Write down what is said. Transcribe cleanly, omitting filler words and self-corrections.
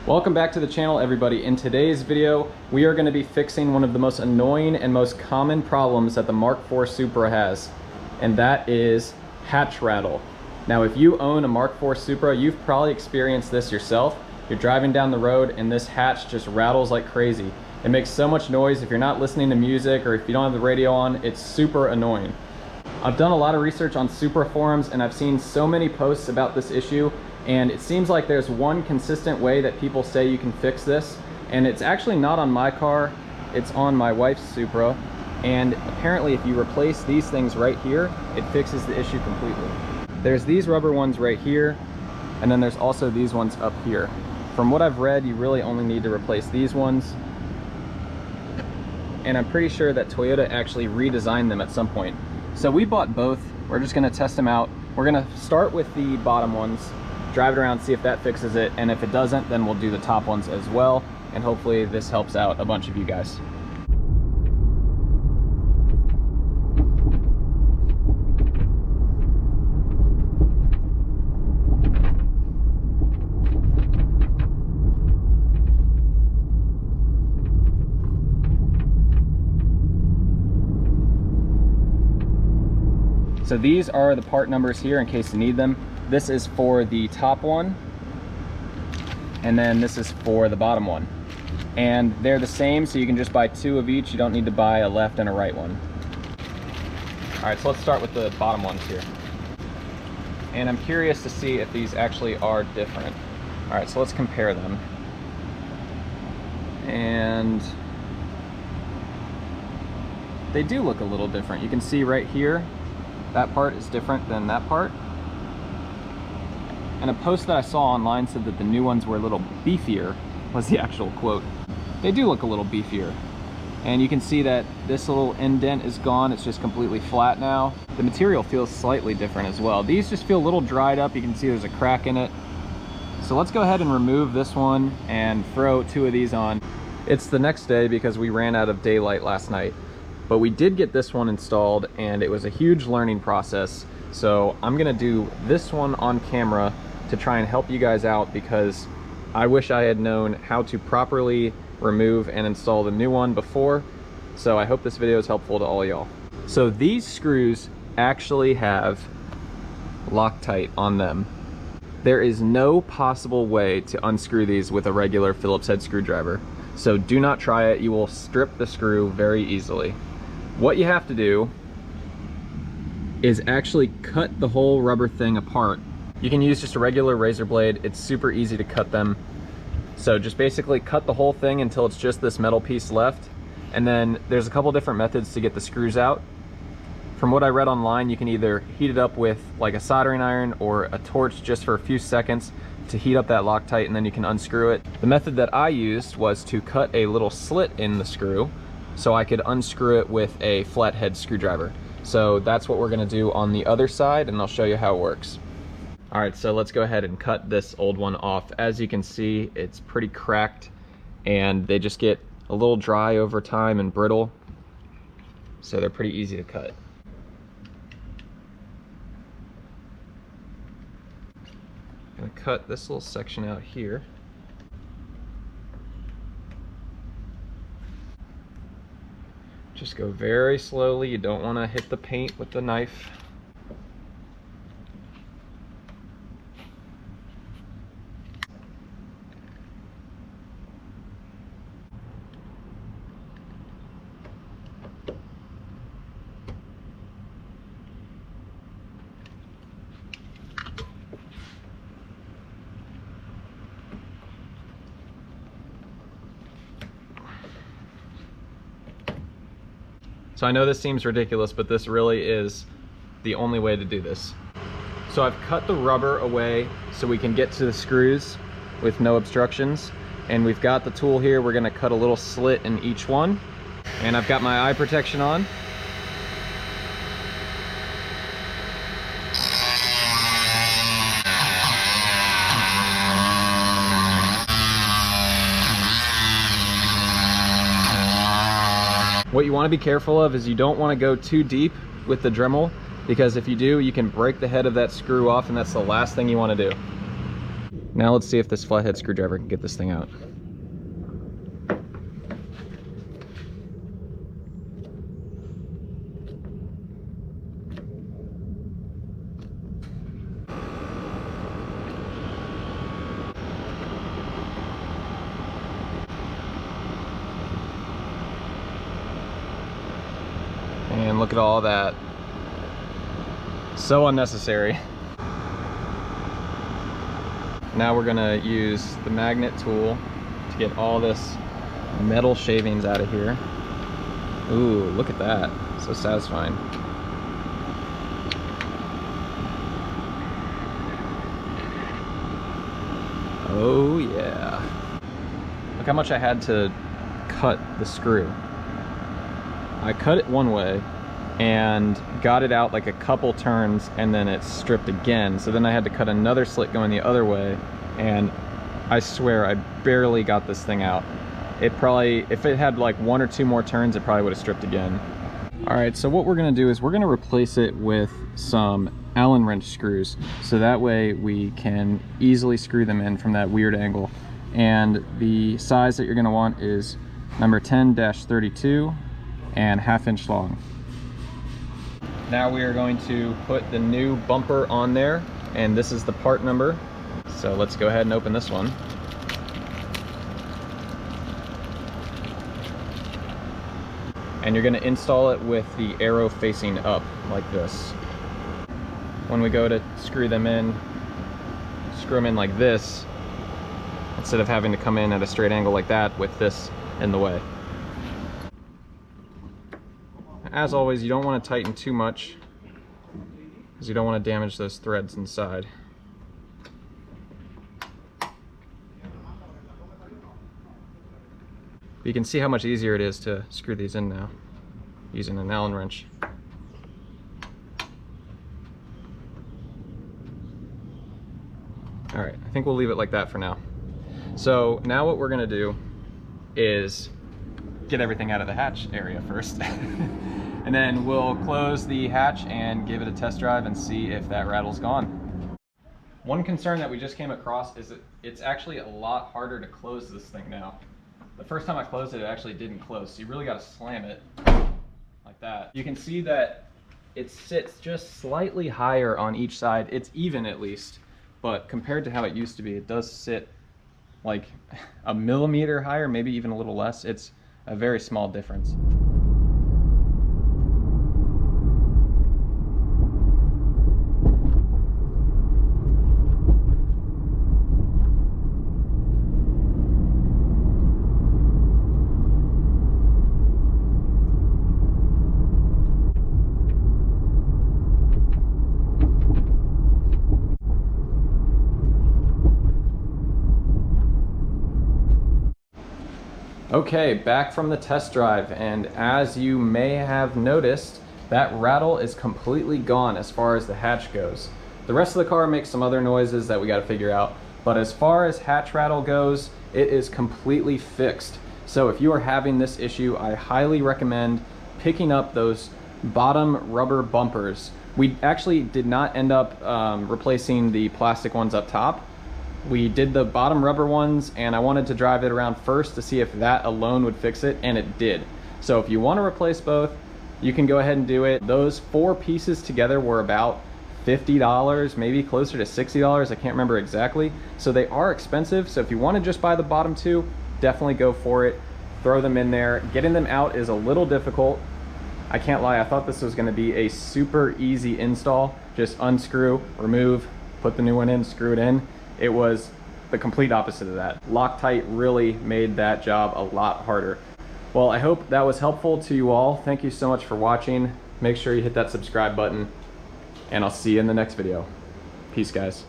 Welcome back to the channel, everybody. In today's video, we are going to be fixing one of the most annoying and most common problems that the Mark IV Supra has, and that is hatch rattle. Now, if you own a Mark IV Supra, you've probably experienced this yourself. You're driving down the road and this hatch just rattles like crazy. It makes so much noise. If you're not listening to music or if you don't have the radio on, it's super annoying. I've done a lot of research on Supra forums and I've seen so many posts about this issue, and it seems like there's one consistent way that people say you can fix this, and it's actually not on my car, it's on my wife's Supra, and apparently if you replace these things right here, it fixes the issue completely. There's these rubber ones right here, and then there's also these ones up here. From what I've read, you really only need to replace these ones, and I'm pretty sure that Toyota actually redesigned them at some point. So we bought both. We're just gonna test them out. We're gonna start with the bottom ones, drive it around, see if that fixes it, and if it doesn't, then we'll do the top ones as well, and hopefully this helps out a bunch of you guys. So these are the part numbers here in case you need them. This is for the top one, and then this is for the bottom one. And they're the same, so you can just buy two of each. You don't need to buy a left and a right one. All right, so let's start with the bottom ones here. And I'm curious to see if these actually are different. All right, so let's compare them. And they do look a little different. You can see right here, that part is different than that part. And a post that I saw online said that the new ones were a little beefier, was the actual quote. They do look a little beefier. And you can see that this little indent is gone, it's just completely flat now. The material feels slightly different as well. These just feel a little dried up, you can see there's a crack in it. So let's go ahead and remove this one and throw two of these on. It's the next day because we ran out of daylight last night. But we did get this one installed and it was a huge learning process. So I'm gonna do this one on camera to try and help you guys out, because I wish I had known how to properly remove and install the new one before. So I hope this video is helpful to all y'all. So these screws actually have Loctite on them. There is no possible way to unscrew these with a regular Phillips head screwdriver. So do not try it, you will strip the screw very easily. What you have to do is actually cut the whole rubber thing apart. You can use just a regular razor blade. It's super easy to cut them. So just basically cut the whole thing until it's just this metal piece left. And then there's a couple different methods to get the screws out. From what I read online, you can either heat it up with like a soldering iron or a torch just for a few seconds to heat up that Loctite, and then you can unscrew it. The method that I used was to cut a little slit in the screw so I could unscrew it with a flathead screwdriver. So that's what we're gonna do on the other side, and I'll show you how it works. All right, so let's go ahead and cut this old one off. As you can see, it's pretty cracked and they just get a little dry over time and brittle. So they're pretty easy to cut. I'm gonna cut this little section out here. Just go very slowly. You don't want to hit the paint with the knife. So I know this seems ridiculous, but this really is the only way to do this. So I've cut the rubber away so we can get to the screws with no obstructions. And we've got the tool here. We're gonna cut a little slit in each one. And I've got my eye protection on. What you want to be careful of is you don't want to go too deep with the Dremel, because if you do, you can break the head of that screw off, and that's the last thing you want to do. Now let's see if this flathead screwdriver can get this thing out. And look at all that. So unnecessary. Now we're gonna use the magnet tool to get all this metal shavings out of here. Ooh, look at that. So satisfying. Oh yeah. Look how much I had to cut the screw. I cut it one way and got it out like a couple turns, and then it stripped again. So then I had to cut another slit going the other way, and I swear I barely got this thing out. It probably, if it had like 1 or 2 more turns, it probably would have stripped again. All right, so what we're gonna do is we're gonna replace it with some Allen wrench screws, so that way we can easily screw them in from that weird angle. And the size that you're gonna want is number 10-32 and 1/2 inch long. Now we are going to put the new bumper on there, and this is the part number. So let's go ahead and open this one. And you're going to install it with the arrow facing up like this. When we go to screw them in like this, instead of having to come in at a straight angle like that with this in the way. As always, you don't want to tighten too much because you don't want to damage those threads inside. You can see how much easier it is to screw these in now using an Allen wrench. All right, I think we'll leave it like that for now. So now what we're gonna do is get everything out of the hatch area first. And then we'll close the hatch and give it a test drive and see if that rattle's gone. One concern that we just came across is that it's actually a lot harder to close this thing now. The first time I closed it, it actually didn't close, so you really got to slam it like that. You can see that it sits just slightly higher on each side. It's even at least, but compared to how it used to be, it does sit like a millimeter higher, maybe even a little less. It's a very small difference. Okay, back from the test drive, and as you may have noticed, that rattle is completely gone as far as the hatch goes. The rest of the car makes some other noises that we got to figure out, but as far as hatch rattle goes, it is completely fixed. So if you are having this issue, I highly recommend picking up those bottom rubber bumpers. We actually did not end up replacing the plastic ones up top. We did the bottom rubber ones, and I wanted to drive it around first to see if that alone would fix it, and it did. So if you want to replace both, you can go ahead and do it. Those 4 pieces together were about $50, maybe closer to $60, I can't remember exactly. So they are expensive, so if you want to just buy the bottom 2, definitely go for it. Throw them in there. Getting them out is a little difficult. I can't lie, I thought this was going to be a super easy install. Just unscrew, remove, put the new one in, screw it in. It was the complete opposite of that. Loctite really made that job a lot harder. Well, I hope that was helpful to you all. Thank you so much for watching. Make sure you hit that subscribe button, and I'll see you in the next video. Peace, guys.